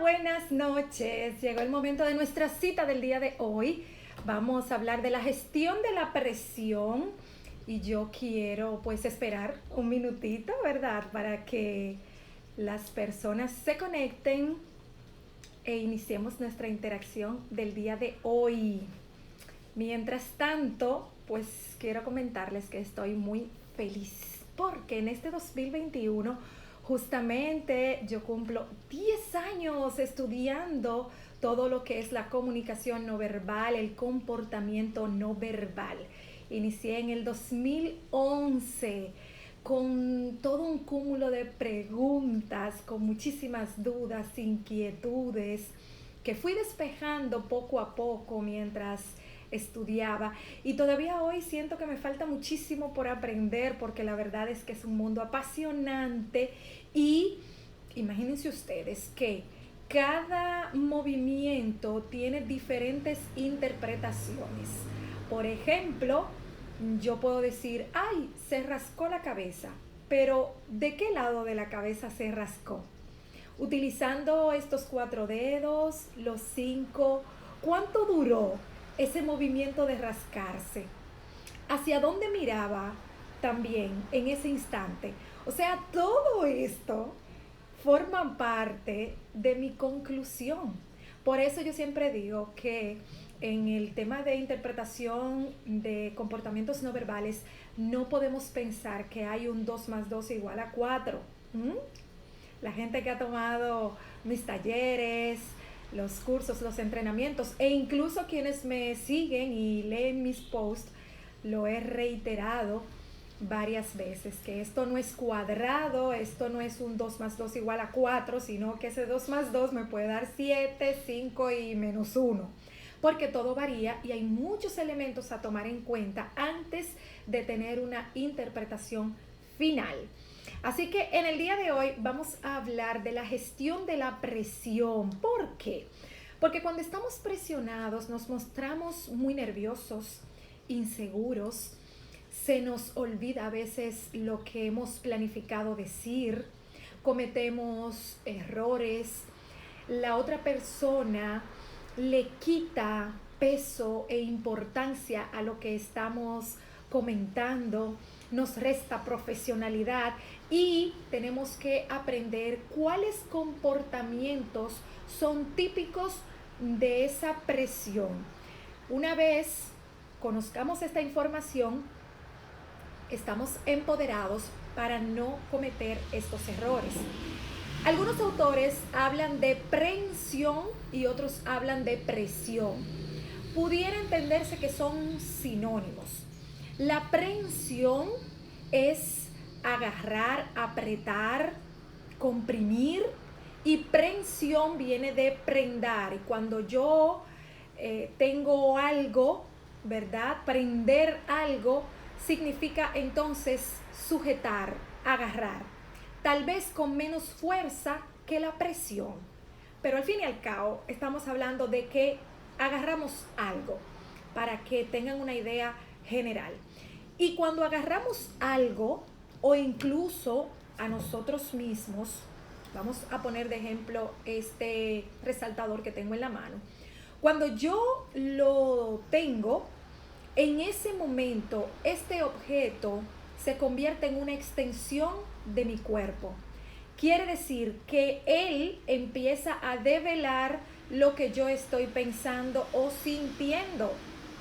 buenas noches. Llegó el momento de nuestra cita del día de hoy. Vamos a hablar de la gestión de la presión y yo quiero pues esperar un minutito, ¿verdad? Para que las personas se conecten e iniciemos nuestra interacción del día de hoy. Mientras tanto, pues quiero comentarles que estoy muy feliz porque en este 2021 justamente yo cumplo 10 años estudiando todo lo que es la comunicación no verbal, el comportamiento no verbal. Inicié en el 2011 con todo un cúmulo de preguntas, con muchísimas dudas, inquietudes, que fui despejando poco a poco mientras estudiaba, y todavía hoy siento que me falta muchísimo por aprender porque la verdad es que es un mundo apasionante. Y imagínense ustedes que cada movimiento tiene diferentes interpretaciones. Por ejemplo, yo puedo decir, ay, se rascó la cabeza, pero ¿de qué lado de la cabeza se rascó? Utilizando estos 4 dedos, los 5, ¿cuánto duró ese movimiento de rascarse? ¿Hacia dónde miraba también en ese instante? O sea, todo esto forma parte de mi conclusión. Por eso yo siempre digo que en el tema de interpretación de comportamientos no verbales no podemos pensar que hay un 2 más 2 igual a 4. La gente que ha tomado mis talleres, los cursos, los entrenamientos e incluso quienes me siguen y leen mis posts, lo he reiterado varias veces, que esto no es cuadrado, esto no es un 2 más 2 igual a 4, sino que ese 2 más 2 me puede dar 7, 5 y menos 1, porque todo varía y hay muchos elementos a tomar en cuenta antes de tener una interpretación final. Así que en el día de hoy vamos a hablar de la gestión de la presión. ¿Por qué? Porque cuando estamos presionados nos mostramos muy nerviosos, inseguros, se nos olvida a veces lo que hemos planificado decir, cometemos errores, la otra persona le quita peso e importancia a lo que estamos comentando, nos resta profesionalidad y tenemos que aprender cuáles comportamientos son típicos de esa presión. Una vez conozcamos esta información, estamos empoderados para no cometer estos errores. Algunos autores hablan de prehensión y otros hablan de presión. Pudiera entenderse que son sinónimos. La prehensión es agarrar, apretar, comprimir, y prensión viene de prendar. Y cuando yo tengo algo, ¿verdad? Prender algo significa entonces sujetar, agarrar, tal vez con menos fuerza que la presión, pero al fin y al cabo estamos hablando de que agarramos algo, para que tengan una idea general. Y cuando agarramos algo o incluso a nosotros mismos, vamos a poner de ejemplo este resaltador que tengo en la mano. Cuando yo lo tengo, en ese momento este objeto se convierte en una extensión de mi cuerpo. Quiere decir que él empieza a develar lo que yo estoy pensando o sintiendo,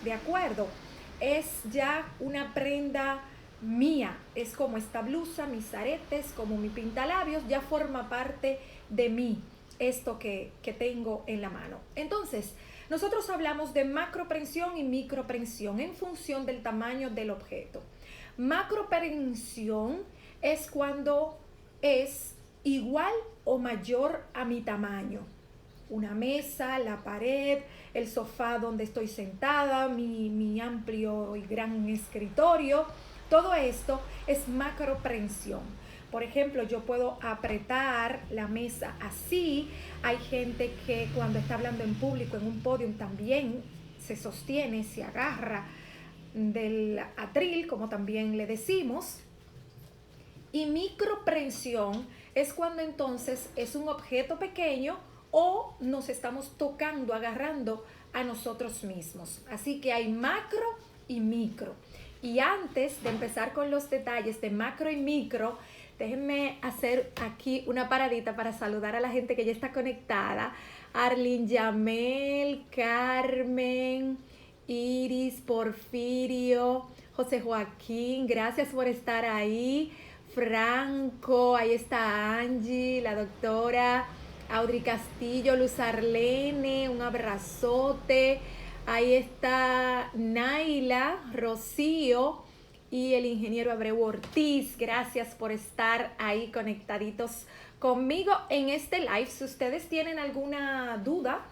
¿de acuerdo? Es ya una prenda mía, es como esta blusa, mis aretes, como mi pintalabios, ya forma parte de mí esto que tengo en la mano. Entonces, nosotros hablamos de macroprensión y microprensión en función del tamaño del objeto. Macroprensión es cuando es igual o mayor a mi tamaño. Una mesa, la pared, el sofá donde estoy sentada, mi amplio y gran escritorio, todo esto es macroprensión. Por ejemplo, yo puedo apretar la mesa así. Hay gente que cuando está hablando en público, en un podio, también se sostiene, se agarra del atril, como también le decimos. Y microprensión es cuando entonces es un objeto pequeño o nos estamos tocando, agarrando a nosotros mismos. Así que hay macro y micro. Y antes de empezar con los detalles de macro y micro, déjenme hacer aquí una paradita para saludar a la gente que ya está conectada. Arlene, Yamel, Carmen, Iris, Porfirio, José Joaquín, gracias por estar ahí. Franco, ahí está Angie, la doctora Audrey Castillo, Luz Arlene, un abrazote. Ahí está Naila, Rocío y el ingeniero Abreu Ortiz. Gracias por estar ahí conectaditos conmigo en este live. Si ustedes tienen alguna duda,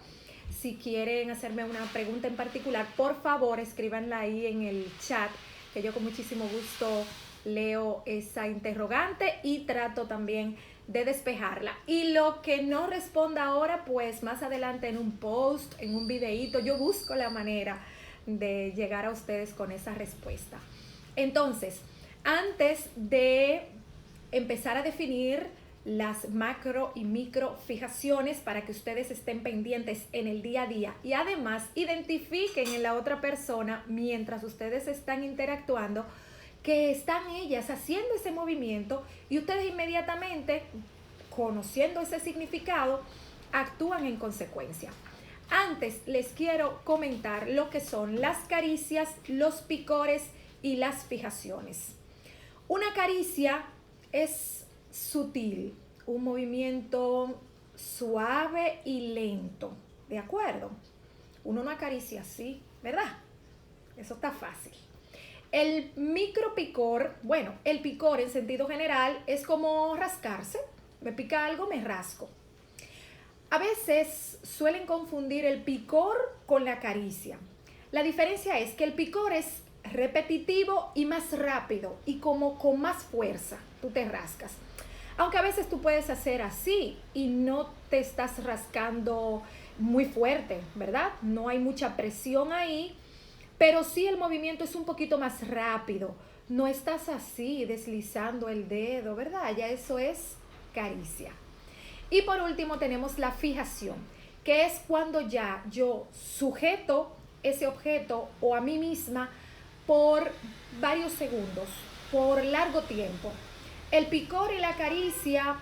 si quieren hacerme una pregunta en particular, por favor escríbanla ahí en el chat, que yo con muchísimo gusto leo esa interrogante y trato también de despejarla. Y lo que no responda ahora, pues más adelante en un post, en un videíto, yo busco la manera de llegar a ustedes con esa respuesta. Entonces, antes de empezar a definir las macro y micro fijaciones para que ustedes estén pendientes en el día a día y además identifiquen en la otra persona mientras ustedes están interactuando que están ellas haciendo ese movimiento y ustedes inmediatamente, conociendo ese significado, actúan en consecuencia. Antes les quiero comentar lo que son las caricias, los picores y las fijaciones. Una caricia es sutil, un movimiento suave y lento, ¿de acuerdo? Uno no acaricia así, ¿verdad? Eso está fácil. El micropicor, bueno, el picor en sentido general es como rascarse. Me pica algo, me rasco. A veces suelen confundir el picor con la caricia. La diferencia es que el picor es repetitivo y más rápido y como con más fuerza tú te rascas. Aunque a veces tú puedes hacer así y no te estás rascando muy fuerte, ¿verdad? No hay mucha presión ahí. Pero sí el movimiento es un poquito más rápido. No estás así deslizando el dedo, ¿verdad? Ya eso es caricia. Y por último tenemos la fijación, que es cuando ya yo sujeto ese objeto o a mí misma por varios segundos, por largo tiempo. El picor y la caricia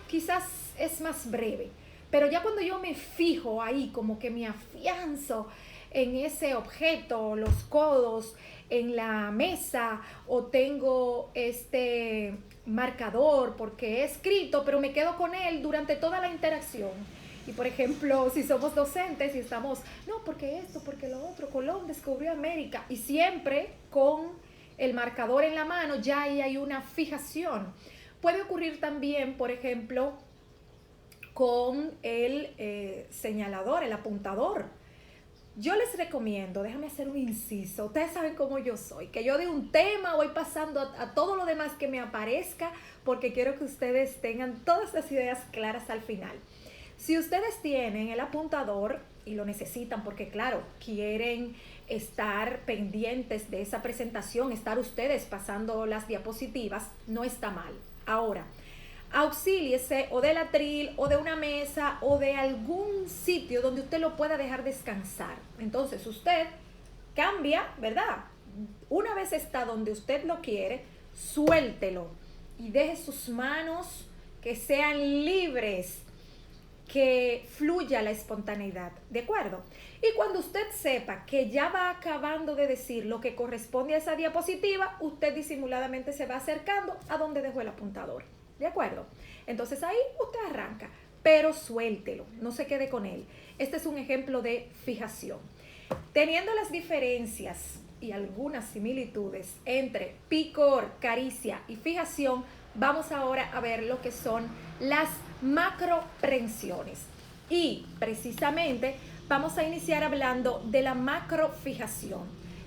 quizás es más breve, pero ya cuando yo me fijo ahí, como que me afianzo en ese objeto, los codos en la mesa o tengo este marcador porque he escrito, pero me quedo con él durante toda la interacción. Y por ejemplo, si somos docentes y estamos, no, porque esto, porque lo otro, Colón descubrió América, y siempre con el marcador en la mano, ya ahí hay una fijación. Puede ocurrir también, por ejemplo, con el señalador, el apuntador. Yo les recomiendo, déjame hacer un inciso, ustedes saben cómo yo soy, que yo de un tema voy pasando a todo lo demás que me aparezca porque quiero que ustedes tengan todas las ideas claras al final. Si ustedes tienen el apuntador y lo necesitan porque claro, quieren estar pendientes de esa presentación, estar ustedes pasando las diapositivas, no está mal. Ahora, auxíliese o del atril o de una mesa o de algún sitio donde usted lo pueda dejar descansar. Entonces usted cambia, ¿verdad? Una vez está donde usted lo quiere, suéltelo y deje sus manos que sean libres, que fluya la espontaneidad, ¿de acuerdo? Y cuando usted sepa que ya va acabando de decir lo que corresponde a esa diapositiva, usted disimuladamente se va acercando a donde dejó el apuntador. ¿De acuerdo? Entonces ahí usted arranca, pero suéltelo, no se quede con él. Este es un ejemplo de fijación. Teniendo las diferencias y algunas similitudes entre picor, caricia y fijación, vamos ahora a ver lo que son las macroprensiones. Y precisamente vamos a iniciar hablando de la macrofijación.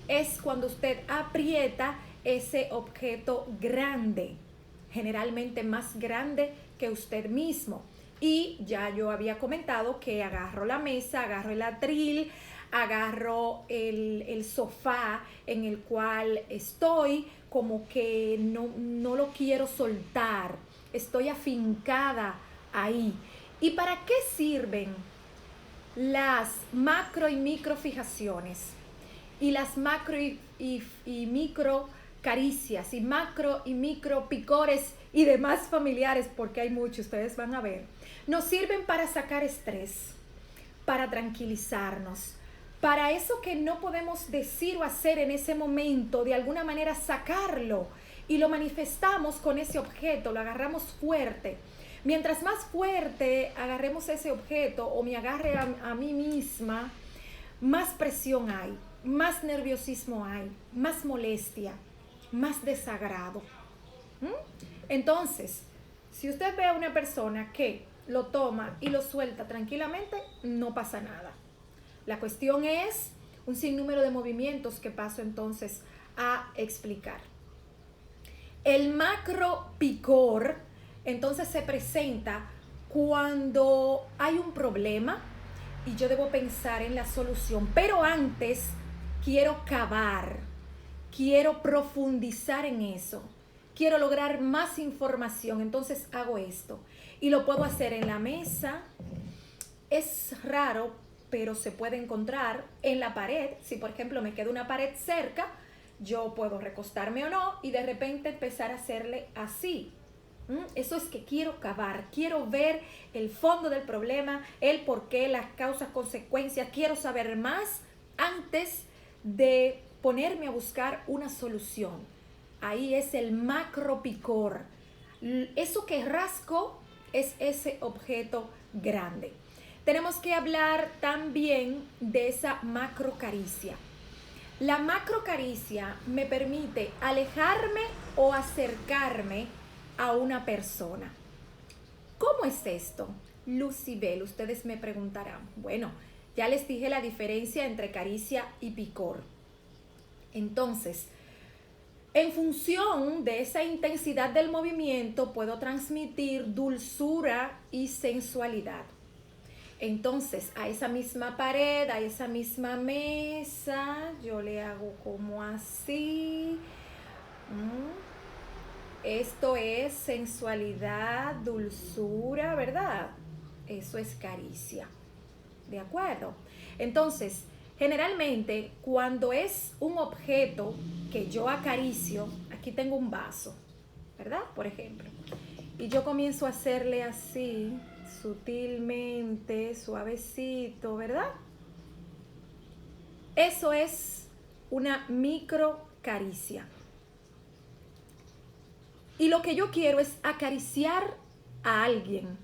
Es cuando usted aprieta ese objeto grande, generalmente más grande que usted mismo. Y ya yo había comentado que agarro la mesa, agarro el atril, agarro el sofá en el cual estoy, como que no lo quiero soltar, estoy afincada ahí. ¿Y para qué sirven las macro y micro fijaciones? Y las macro y micro caricias, y macro y micro picores y demás familiares, porque hay muchos, ustedes van a ver. Nos sirven para sacar estrés, para tranquilizarnos, para eso que no podemos decir o hacer en ese momento, de alguna manera sacarlo y lo manifestamos con ese objeto, lo agarramos fuerte. Mientras más fuerte agarremos ese objeto o me agarre a mí misma, más presión hay, más nerviosismo hay, más molestia, más desagrado. Entonces, si usted ve a una persona que lo toma y lo suelta tranquilamente, no pasa nada. La cuestión es un sinnúmero de movimientos que paso entonces a explicar. El macro picor entonces se presenta cuando hay un problema y yo debo pensar en la solución, pero antes quiero cavar, quiero profundizar en eso, quiero lograr más información, entonces hago esto y lo puedo hacer en la mesa. Es raro, pero se puede encontrar en la pared. Si por ejemplo me queda una pared cerca, yo puedo recostarme o no y de repente empezar a hacerle así. Eso es que quiero cavar, quiero ver el fondo del problema, el por qué, las causas, consecuencias, quiero saber más antes de ponerme a buscar una solución. Ahí es el macro picor. Eso que rasco es ese objeto grande. Tenemos que hablar también de esa macro caricia. La macro caricia me permite alejarme o acercarme a una persona. ¿Cómo es esto? Lucibel, ustedes me preguntarán. Bueno, ya les dije la diferencia entre caricia y picor. Entonces, en función de esa intensidad del movimiento, puedo transmitir dulzura y sensualidad. Entonces, a esa misma pared, a esa misma mesa, yo le hago como así. Esto es sensualidad, dulzura, ¿verdad? Eso es caricia. ¿De acuerdo? Entonces, generalmente, cuando es un objeto que yo acaricio, aquí tengo un vaso, ¿verdad? Por ejemplo. Y yo comienzo a hacerle así, sutilmente, suavecito, ¿verdad? Eso es una micro caricia. Y lo que yo quiero es acariciar a alguien.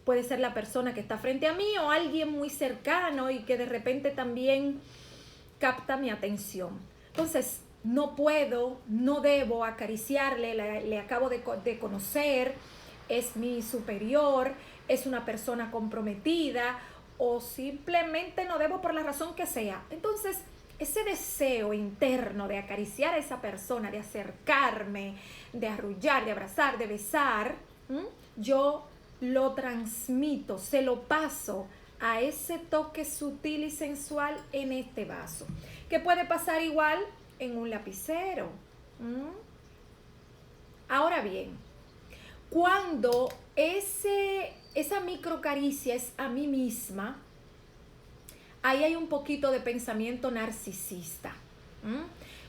Puede ser la persona que está frente a mí o alguien muy cercano y que de repente también capta mi atención. Entonces, no puedo, no debo acariciarle, le acabo de conocer, es mi superior, es una persona comprometida o simplemente no debo por la razón que sea. Entonces, ese deseo interno de acariciar a esa persona, de acercarme, de arrullar, de abrazar, de besar, yo lo transmito, se lo paso a ese toque sutil y sensual en este vaso, que puede pasar igual en un lapicero. Ahora bien, cuando esa microcaricia es a mí misma, ahí hay un poquito de pensamiento narcisista.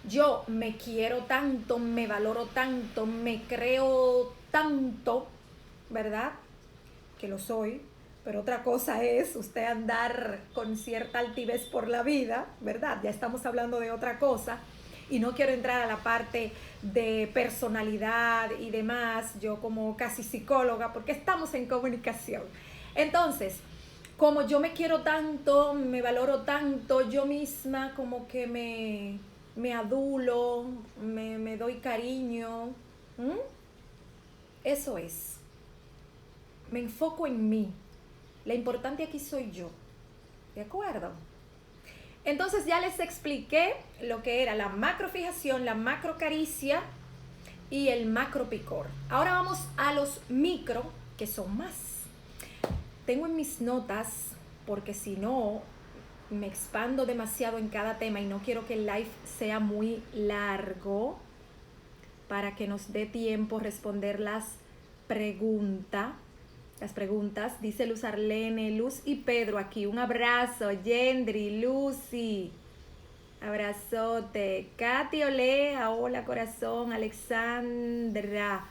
Yo me quiero tanto, me valoro tanto, me creo tanto, ¿verdad? Que lo soy, pero otra cosa es usted andar con cierta altivez por la vida, ¿verdad? Ya estamos hablando de otra cosa y no quiero entrar a la parte de personalidad y demás, yo como casi psicóloga, porque estamos en comunicación. Entonces, como yo me quiero tanto, me valoro tanto, yo misma como que me adulo, me doy cariño. Eso es. Me enfoco en mí. La importante aquí soy yo. ¿De acuerdo? Entonces ya les expliqué lo que era la macrofijación, la macrocaricia y el macropicor. Ahora vamos a los micro, que son más. Tengo en mis notas, porque si no me expando demasiado en cada tema y no quiero que el live sea muy largo para que nos dé tiempo responder las preguntas. las preguntas. Dice Luz Arlene, Luz y Pedro aquí. Un abrazo, Yendri, Lucy. Abrazote. Katy Olea, hola corazón. Alexandra,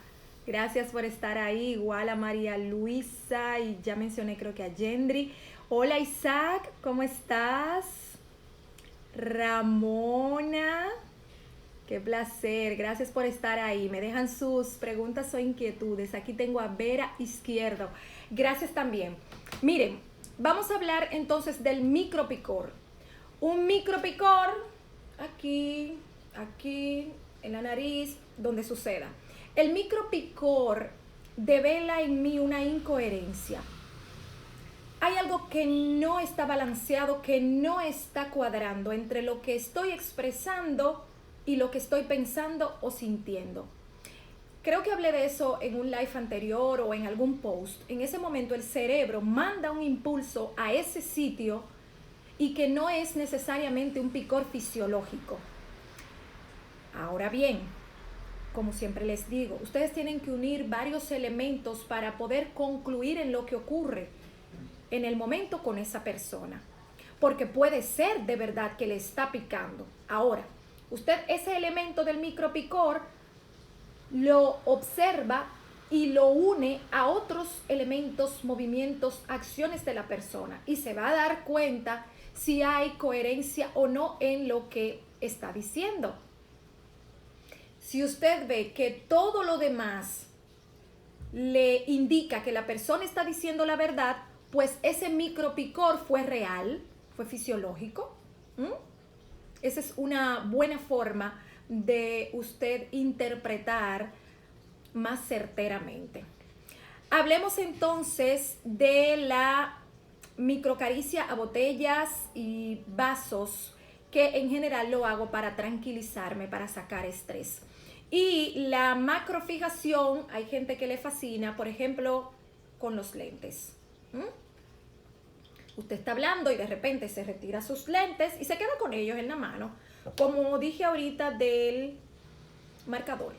gracias por estar ahí. Igual a María Luisa y ya mencioné creo que a Yendri. Hola Isaac, ¿cómo estás? Ramona, qué placer, gracias por estar ahí. Me dejan sus preguntas o inquietudes. Aquí tengo a Vera Izquierdo. Gracias también. Miren, vamos a hablar entonces del micropicor. Un micropicor aquí, en la nariz, donde suceda. El micropicor devela en mí una incoherencia. Hay algo que no está balanceado, que no está cuadrando entre lo que estoy expresando y lo que estoy pensando o sintiendo. Creo que hablé de eso en un live anterior o en algún post. En ese momento el cerebro manda un impulso a ese sitio y que no es necesariamente un picor fisiológico. Ahora bien, como siempre les digo, ustedes tienen que unir varios elementos para poder concluir en lo que ocurre en el momento con esa persona. Porque puede ser de verdad que le está picando. Ahora, usted ese elemento del micropicor lo observa y lo une a otros elementos, movimientos, acciones de la persona y se va a dar cuenta si hay coherencia o no en lo que está diciendo. Si usted ve que todo lo demás le indica que la persona está diciendo la verdad, pues ese micropicor fue real, fue fisiológico. Esa es una buena forma de usted interpretar más certeramente. Hablemos entonces de la microcaricia a botellas y vasos, que en general lo hago para tranquilizarme, para sacar estrés. Y la macrofijación, hay gente que le fascina, por ejemplo, con los lentes. Usted está hablando y de repente se retira sus lentes y se queda con ellos en la mano, como dije ahorita del marcador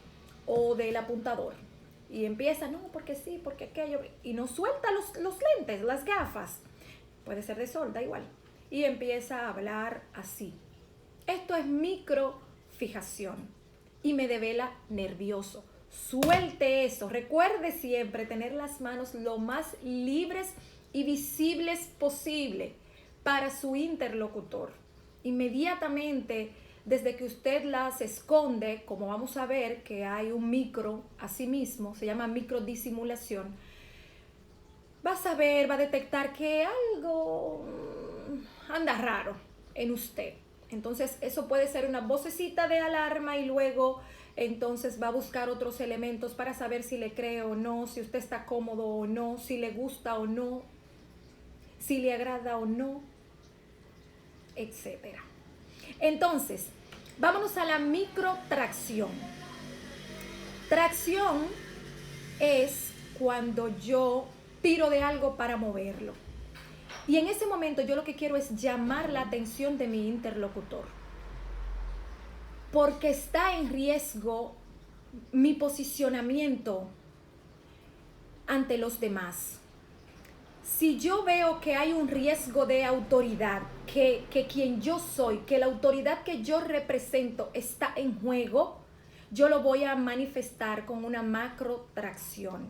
o del apuntador. Y empieza, no, porque sí, porque aquello, y no suelta los lentes, las gafas. Puede ser de sol, da igual. Y empieza a hablar así. Esto es microfijación y me devela nervioso. Suelte eso. Recuerde siempre tener las manos lo más libres y visibles posible para su interlocutor. Inmediatamente, desde que usted las esconde, como vamos a ver que hay un micro, así mismo, se llama microdisimulación, va a saber, va a detectar que algo anda raro en usted. Entonces eso puede ser una vocecita de alarma y luego entonces va a buscar otros elementos para saber si le cree o no, si usted está cómodo o no, si le gusta o no, si le agrada o no, etc. Entonces, vámonos a la microtracción. Tracción es cuando yo tiro de algo para moverlo. Y en ese momento yo lo que quiero es llamar la atención de mi interlocutor. Porque está en riesgo mi posicionamiento ante los demás. Si yo veo que hay un riesgo de autoridad, que quien yo soy, que la autoridad que yo represento está en juego, yo lo voy a manifestar con una macrotracción.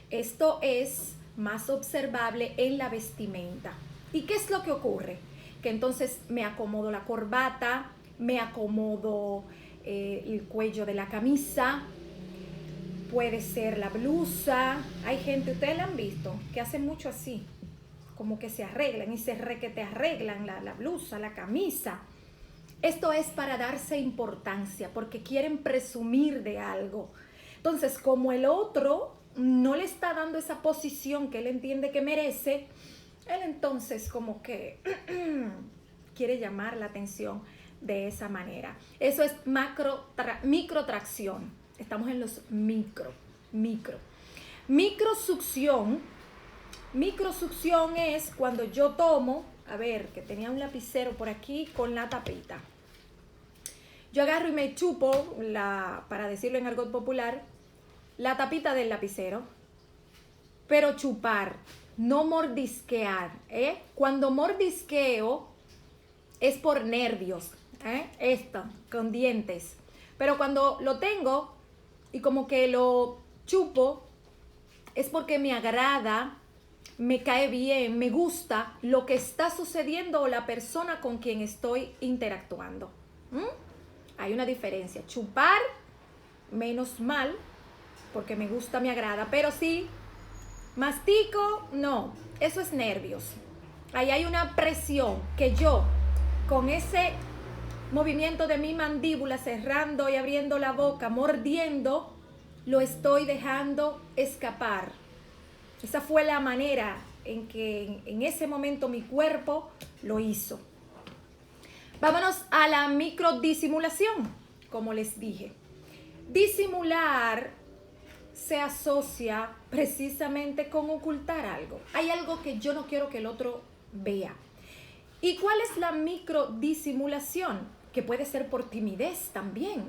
Esto es más observable en la vestimenta. ¿Y qué es lo que ocurre? Que entonces me acomodo la corbata, me acomodo el cuello de la camisa, puede ser la blusa. Hay gente, ustedes la han visto, que hacen mucho así, como que se arreglan y se requete arreglan la blusa, la camisa. Esto es para darse importancia, porque quieren presumir de algo. Entonces, como el otro no le está dando esa posición que él entiende que merece, él entonces como que quiere llamar la atención de esa manera. Eso es microtracción. Estamos en los micro. Microsucción. Microsucción es cuando yo tomo, a ver, que tenía un lapicero por aquí con la tapita. Yo agarro y me chupo, para decirlo en argot popular, la tapita del lapicero. pero chupar, no mordisquear, ¿eh? Cuando mordisqueo es por nervios, ¿eh? Esto, con dientes. Pero cuando lo tengo y como que lo chupo, es porque me agrada, me cae bien, me gusta lo que está sucediendo o la persona con quien estoy interactuando. ¿Mm? Hay una diferencia. Chupar, menos mal, porque me gusta, me agrada, pero sí, mastico, no, eso es nervios. Ahí hay una presión que yo, con ese movimiento de mi mandíbula, cerrando y abriendo la boca, mordiendo, lo estoy dejando escapar. Esa fue la manera en que en ese momento mi cuerpo lo hizo. Vámonos a la microdisimulación, como les dije. Disimular se asocia precisamente con ocultar algo. Hay algo que yo no quiero que el otro vea. ¿Y cuál es la microdisimulación? Que puede ser por timidez también.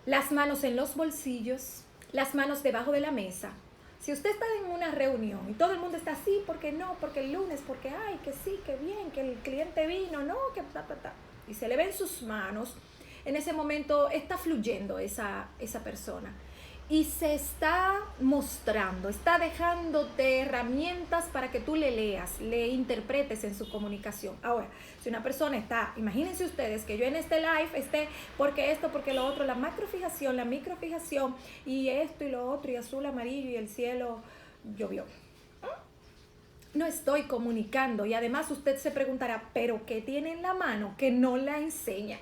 Las manos en los bolsillos, las manos debajo de la mesa. Si usted está en una reunión y todo el mundo está así, porque no, porque el lunes, porque ay, que sí, que bien, que el cliente vino, no, que ta, y se le ven sus manos, en ese momento está fluyendo esa persona y se está mostrando, está dejándote herramientas para que tú le leas, le interpretes en su comunicación. Ahora, si una persona está, imagínense ustedes que yo en este live esté porque esto, porque lo otro, la macrofijación, la microfijación y esto y lo otro y azul, amarillo y el cielo llovió. No estoy comunicando y además usted se preguntará, ¿pero qué tiene en la mano que no la enseña?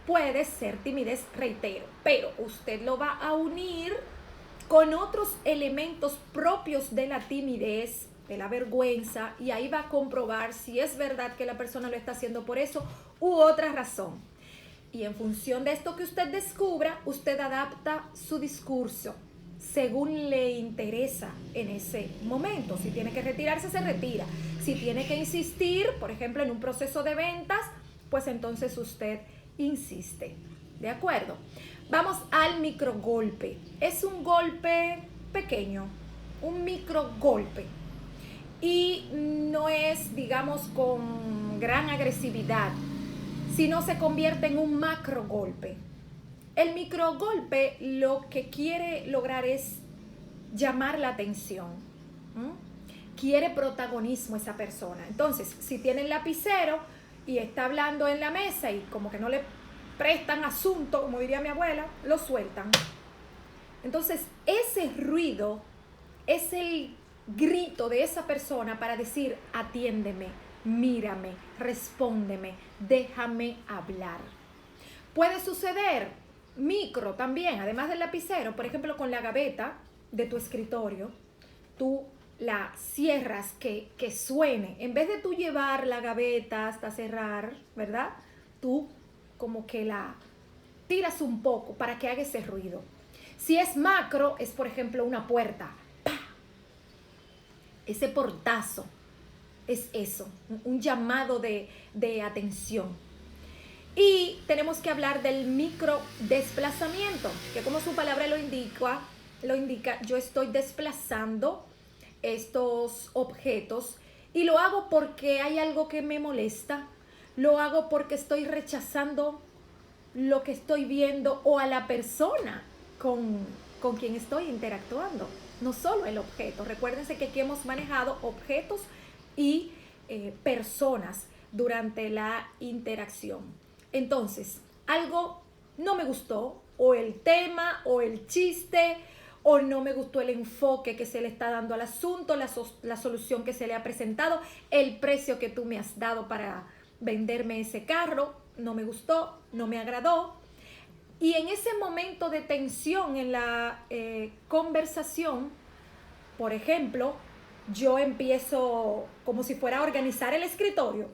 Puede ser timidez, reitero, pero usted lo va a unir con otros elementos propios de la timidez, de la vergüenza, y ahí va a comprobar si es verdad que la persona lo está haciendo por eso u otra razón. Y en función de esto que usted descubra, usted adapta su discurso según le interesa en ese momento. Si tiene que retirarse, se retira. Si tiene que insistir, por ejemplo, en un proceso de ventas, pues entonces usted insiste. ¿De acuerdo? Vamos al microgolpe. Es un golpe pequeño, un microgolpe. Y no es, digamos, con gran agresividad, sino se convierte en un macrogolpe. El microgolpe lo que quiere lograr es llamar la atención. Quiere protagonismo esa persona. Entonces, si tiene el lapicero y está hablando en la mesa y como que no le prestan asunto, como diría mi abuela, lo sueltan. Entonces, ese ruido es el grito de esa persona para decir, atiéndeme, mírame, respóndeme, déjame hablar. Puede suceder micro también, además del lapicero, por ejemplo, con la gaveta de tu escritorio, tú la cierras, que suene. En vez de tú llevar la gaveta hasta cerrar, ¿verdad? Tú como que la tiras un poco para que haga ese ruido. Si es macro, es por ejemplo una puerta. ¡Pah! Ese portazo es eso, un llamado de atención. Y tenemos que hablar del micro desplazamiento, que como su palabra lo indica, yo estoy desplazando estos objetos y lo hago porque hay algo que me molesta, lo hago porque estoy rechazando lo que estoy viendo o a la persona con quien estoy interactuando, no solo el objeto. Recuérdense que aquí hemos manejado objetos y personas durante la interacción. Entonces, algo no me gustó, o el tema, o el chiste, o no me gustó el enfoque que se le está dando al asunto, la solución que se le ha presentado, el precio que tú me has dado para venderme ese carro, no me gustó, no me agradó. Y en ese momento de tensión en la conversación, por ejemplo, yo empiezo como si fuera a organizar el escritorio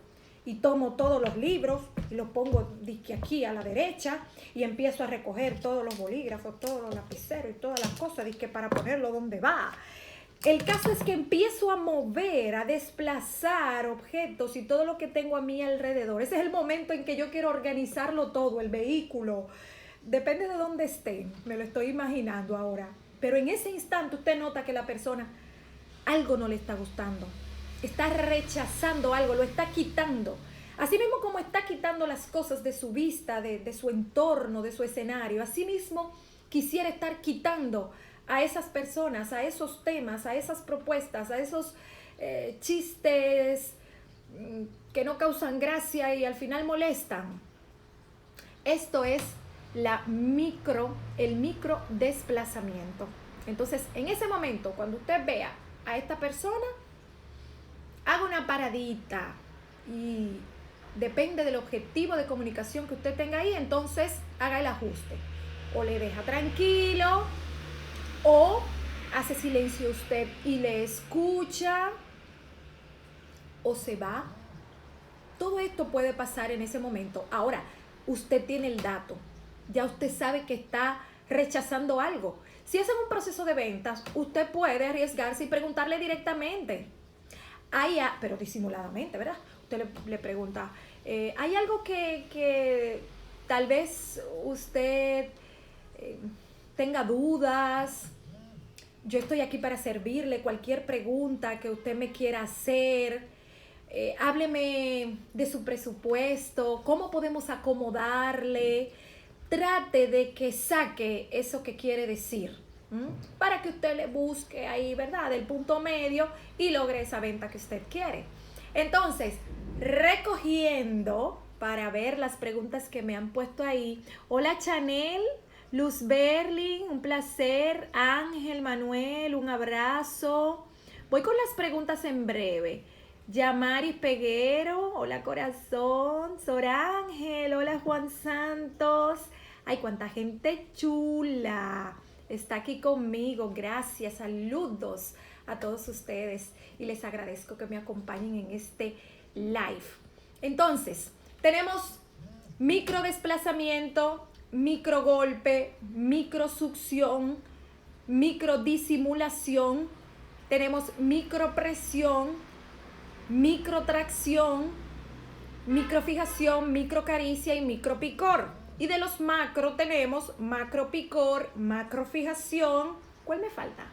y tomo todos los libros y los pongo aquí a la derecha y empiezo a recoger todos los bolígrafos, todos los lapiceros y todas las cosas para ponerlo donde va. El caso es que empiezo a mover, a desplazar objetos y todo lo que tengo a mi alrededor. Ese es el momento en que yo quiero organizarlo todo, el vehículo. Depende de dónde esté, me lo estoy imaginando ahora. Pero en ese instante usted nota que la persona algo no le está gustando, está rechazando algo, lo está quitando. Así mismo como está quitando las cosas de su vista, de su entorno, de su escenario, así mismo quisiera estar quitando a esas personas, a esos temas, a esas propuestas, a esos chistes que no causan gracia y al final molestan. Esto es el micro desplazamiento. Entonces, en ese momento, cuando usted vea a esta persona, haga una paradita y depende del objetivo de comunicación que usted tenga ahí, entonces haga el ajuste. O le deja tranquilo, o hace silencio usted y le escucha, o se va. Todo esto puede pasar en ese momento. Ahora, usted tiene el dato. Ya usted sabe que está rechazando algo. Si es en un proceso de ventas, usted puede arriesgarse y preguntarle directamente. Pero disimuladamente, ¿verdad? Usted le pregunta, ¿hay algo que tal vez usted tenga dudas? Yo estoy aquí para servirle. Cualquier pregunta que usted me quiera hacer, hábleme de su presupuesto, cómo podemos acomodarle. Trate de que saque eso que quiere decir, para que usted le busque ahí, ¿verdad?, el punto medio y logre esa venta que usted quiere. Entonces, recogiendo para ver las preguntas que me han puesto ahí. Hola Chanel, Luz Berlin, un placer. Ángel, Manuel, un abrazo. Voy con las preguntas en breve. Yamari Peguero, hola corazón. Sorángel, hola Juan Santos. Ay, cuánta gente chula está aquí conmigo. Gracias, saludos a todos ustedes y les agradezco que me acompañen en este live. Entonces, tenemos micro desplazamiento, micro golpe, micro succión, micro disimulación, tenemos micro presión, micro tracción, micro fijación, micro caricia y micro picor. Y de los macro tenemos macro picor, macro fijación. ¿Cuál me falta?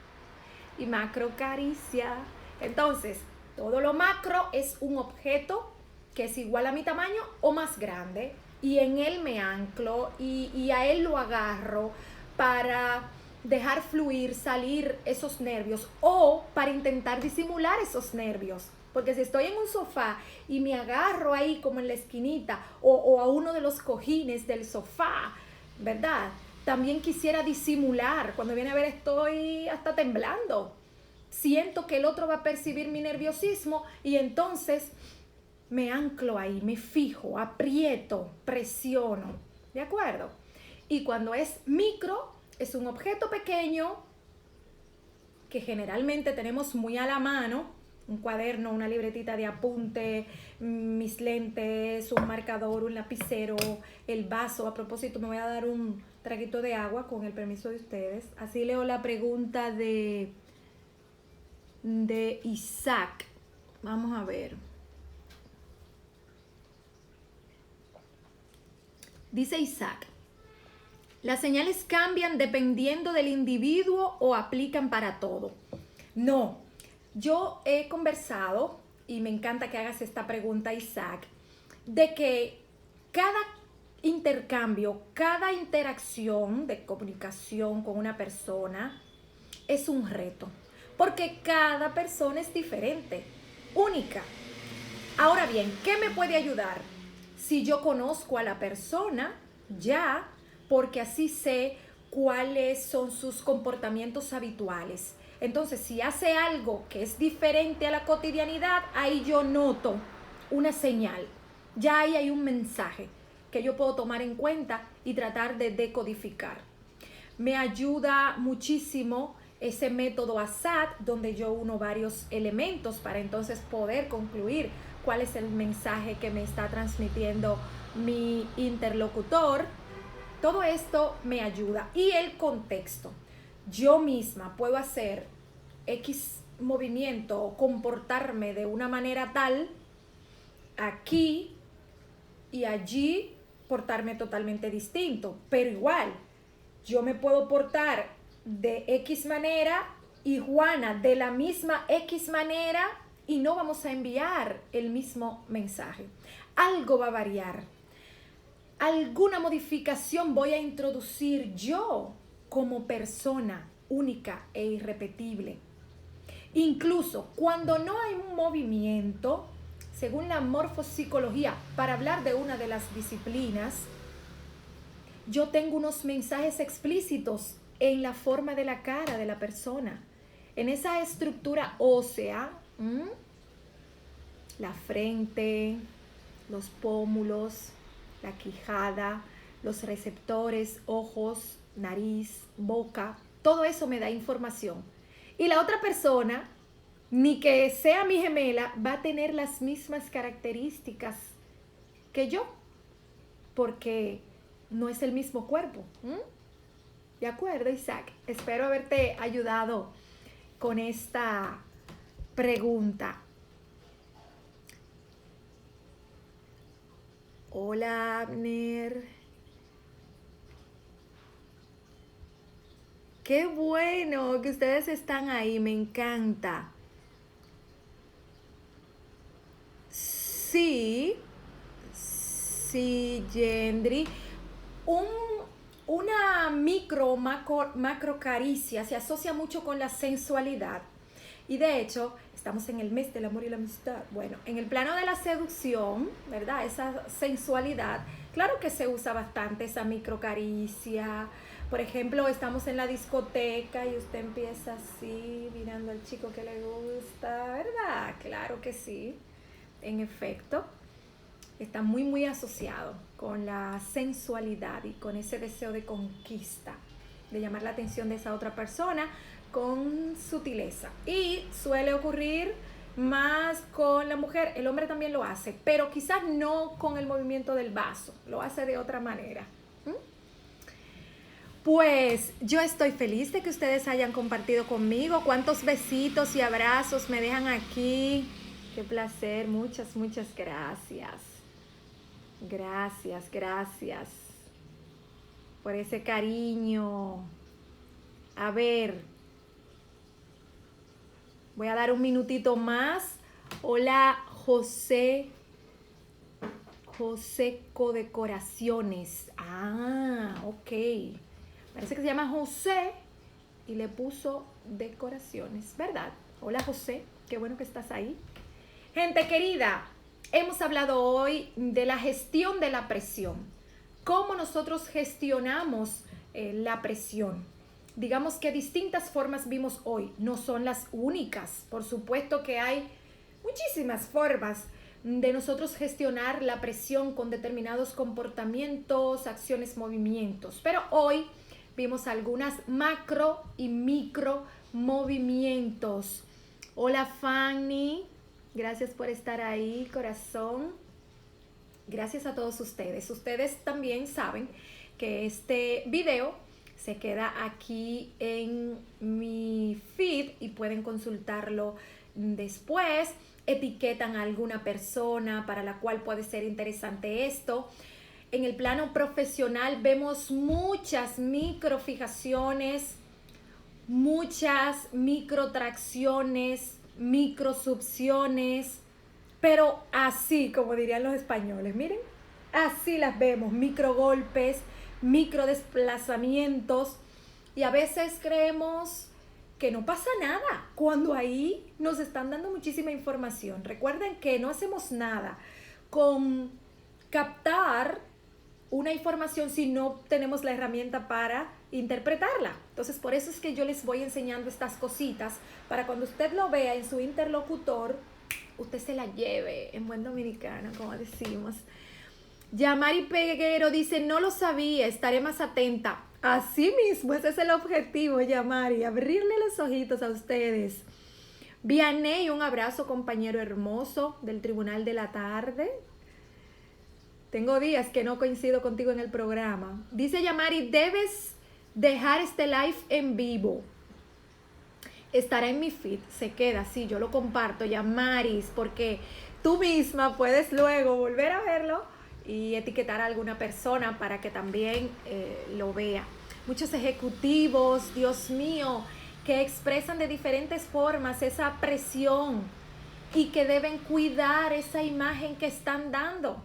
Y macro caricia. Entonces, todo lo macro es un objeto que es igual a mi tamaño o más grande. Y en él me anclo y a él lo agarro para dejar fluir, salir esos nervios o para intentar disimular esos nervios. Porque si estoy en un sofá y me agarro ahí como en la esquinita o a uno de los cojines del sofá, ¿verdad? También quisiera disimular. Cuando viene a ver estoy hasta temblando. Siento que el otro va a percibir mi nerviosismo y entonces me anclo ahí, me fijo, aprieto, presiono. ¿De acuerdo? Y cuando es micro, es un objeto pequeño que generalmente tenemos muy a la mano. Un cuaderno, una libretita de apunte, mis lentes, un marcador, un lapicero, el vaso. A propósito, me voy a dar un traguito de agua con el permiso de ustedes. Así leo la pregunta de Isaac. Vamos a ver. Dice Isaac, ¿las señales cambian dependiendo del individuo o aplican para todo? No. Yo he conversado, y me encanta que hagas esta pregunta, Isaac, de que cada intercambio, cada interacción de comunicación con una persona es un reto, porque cada persona es diferente, única. Ahora bien, ¿qué me puede ayudar? Si yo conozco a la persona ya, porque así sé cuáles son sus comportamientos habituales. Entonces, si hace algo que es diferente a la cotidianidad, ahí yo noto una señal. Ya ahí hay un mensaje que yo puedo tomar en cuenta y tratar de decodificar. Me ayuda muchísimo ese método ASAT, donde yo uno varios elementos para entonces poder concluir cuál es el mensaje que me está transmitiendo mi interlocutor. Todo esto me ayuda. Y el contexto. Yo misma puedo hacer X movimiento o comportarme de una manera tal, aquí y allí portarme totalmente distinto, pero igual yo me puedo portar de X manera y Juana de la misma X manera y no vamos a enviar el mismo mensaje. Algo va a variar. Alguna modificación voy a introducir yo como persona única e irrepetible. Incluso cuando no hay un movimiento, según la morfopsicología, para hablar de una de las disciplinas, yo tengo unos mensajes explícitos en la forma de la cara de la persona, en esa estructura ósea, la frente, los pómulos, la quijada, los receptores, ojos, nariz, boca, todo eso me da información. Y la otra persona, ni que sea mi gemela, va a tener las mismas características que yo, porque no es el mismo cuerpo. ¿De acuerdo, Isaac? Espero haberte ayudado con esta pregunta. Hola, Abner. Qué bueno que ustedes están ahí, me encanta. Sí, Gendry. Una macro caricia se asocia mucho con la sensualidad. Y de hecho, estamos en el mes del amor y la amistad. Bueno, en el plano de la seducción, ¿verdad? Esa sensualidad, claro que se usa bastante esa micro caricia. Por ejemplo, estamos en la discoteca y usted empieza así, mirando al chico que le gusta, ¿verdad? Claro que sí, en efecto. Está muy, muy asociado con la sensualidad y con ese deseo de conquista, de llamar la atención de esa otra persona con sutileza. Y suele ocurrir más con la mujer, el hombre también lo hace, pero quizás no con el movimiento del vaso, lo hace de otra manera. Pues yo estoy feliz de que ustedes hayan compartido conmigo. Cuántos besitos y abrazos me dejan aquí. Qué placer, muchas, muchas gracias. Gracias por ese cariño. A ver, voy a dar un minutito más. Hola, Joseco Decoraciones. Ah, ok. Parece que se llama José y le puso decoraciones, ¿verdad? Hola, José, qué bueno que estás ahí. Gente querida, hemos hablado hoy de la gestión de la presión. ¿Cómo nosotros gestionamos la presión? Digamos que distintas formas vimos hoy, no son las únicas. Por supuesto que hay muchísimas formas de nosotros gestionar la presión con determinados comportamientos, acciones, movimientos. Pero hoy vimos algunas macro y micro movimientos. Hola, Fanny. Gracias por estar ahí, corazón. Gracias a todos ustedes. Ustedes también saben que este video se queda aquí en mi feed y pueden consultarlo después. Etiquetan a alguna persona para la cual puede ser interesante esto. En el plano profesional vemos muchas microfijaciones, muchas microtracciones, microsucciones, pero así como dirían los españoles, miren, así las vemos, microgolpes, microdesplazamientos, y a veces creemos que no pasa nada, cuando ahí nos están dando muchísima información. Recuerden que no hacemos nada con captar una información si no tenemos la herramienta para interpretarla. Entonces, por eso es que yo les voy enseñando estas cositas para cuando usted lo vea en su interlocutor, usted se la lleve en buen dominicano, como decimos. Yamari Peguero dice, no lo sabía, estaré más atenta. Así mismo, ese es el objetivo, Yamari, abrirle los ojitos a ustedes. Vianey, un abrazo, compañero hermoso del Tribunal de la Tarde. Tengo días que no coincido contigo en el programa. Dice Yamari, debes dejar este live en vivo. Estará en mi feed, se queda, sí, yo lo comparto, Yamaris, porque tú misma puedes luego volver a verlo y etiquetar a alguna persona para que también lo vea. muchos ejecutivos, Dios mío, que expresan de diferentes formas esa presión y que deben cuidar esa imagen que están dando.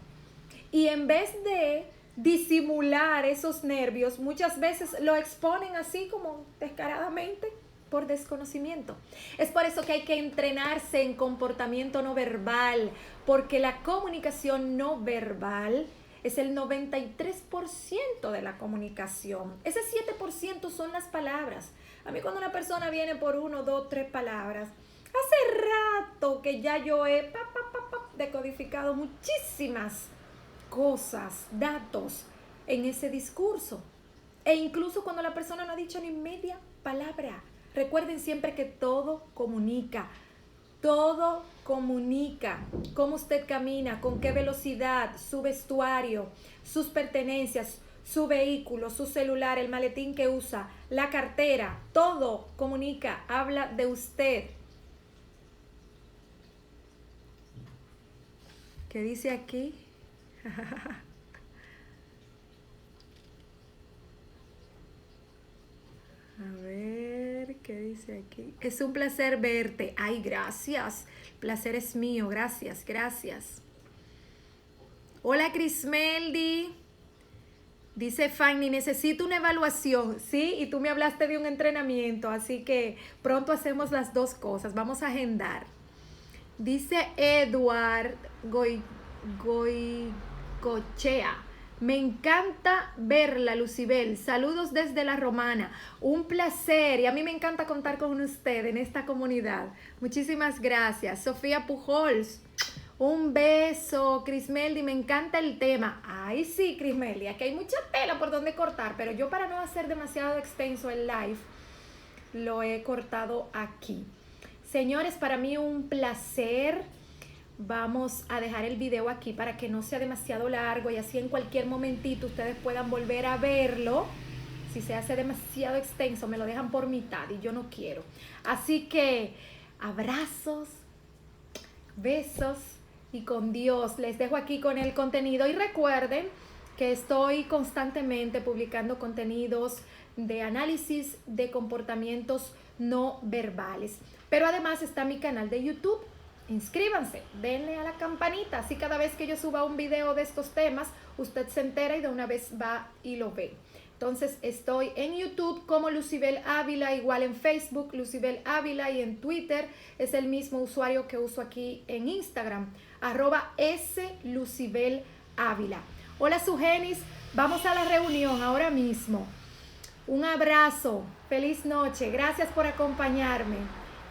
Y en vez de disimular esos nervios, muchas veces lo exponen así como descaradamente por desconocimiento. Es por eso que hay que entrenarse en comportamiento no verbal, porque la comunicación no verbal es el 93% de la comunicación. Ese 7% son las palabras. A mí cuando una persona viene por 1, 2, 3 palabras, hace rato que ya yo he decodificado muchísimas cosas, datos en ese discurso. E incluso cuando la persona no ha dicho ni media palabra. Recuerden siempre que todo comunica. Todo comunica. Cómo usted camina, con qué velocidad, su vestuario, sus pertenencias, su vehículo, su celular, el maletín que usa, la cartera, todo comunica, habla de usted. ¿Qué dice aquí? A ver, ¿qué dice aquí? Es un placer verte. Ay, gracias. El placer es mío. Gracias, gracias. Hola, Crismeldi. Dice Fanny, necesito una evaluación. Sí, y tú me hablaste de un entrenamiento, así que pronto hacemos las dos cosas. Vamos a agendar. Dice Edward Goicochea. Me encanta verla, Lucibel. Saludos desde La Romana. Un placer. Y a mí me encanta contar con usted en esta comunidad. Muchísimas gracias. Sofía Pujols. Un beso. Crismeldi, me encanta el tema. Ay, sí, Crismeldi. Aquí hay mucha tela por donde cortar. Pero yo, para no hacer demasiado extenso el live, lo he cortado aquí. Señores, para mí un placer. Vamos a dejar el video aquí para que no sea demasiado largo y así en cualquier momentito ustedes puedan volver a verlo. Si se hace demasiado extenso me lo dejan por mitad y yo no quiero. Así que abrazos, besos y con Dios. Les dejo aquí con el contenido y recuerden que estoy constantemente publicando contenidos de análisis de comportamientos no verbales. Pero además está mi canal de YouTube. Inscríbanse, denle a la campanita, así cada vez que yo suba un video de estos temas, usted se entera y de una vez va y lo ve. Entonces estoy en YouTube como Lucibel Ávila, igual en Facebook Lucibel Ávila y en Twitter es el mismo usuario que uso aquí en Instagram, @sLucibelAvila. Hola Sugenis, vamos a la reunión ahora mismo. Un abrazo, feliz noche, gracias por acompañarme.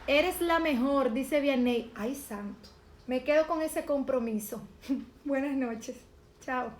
Eres la mejor, dice Vianney. Ay, santo. Me quedo con ese compromiso. Buenas noches. Chao.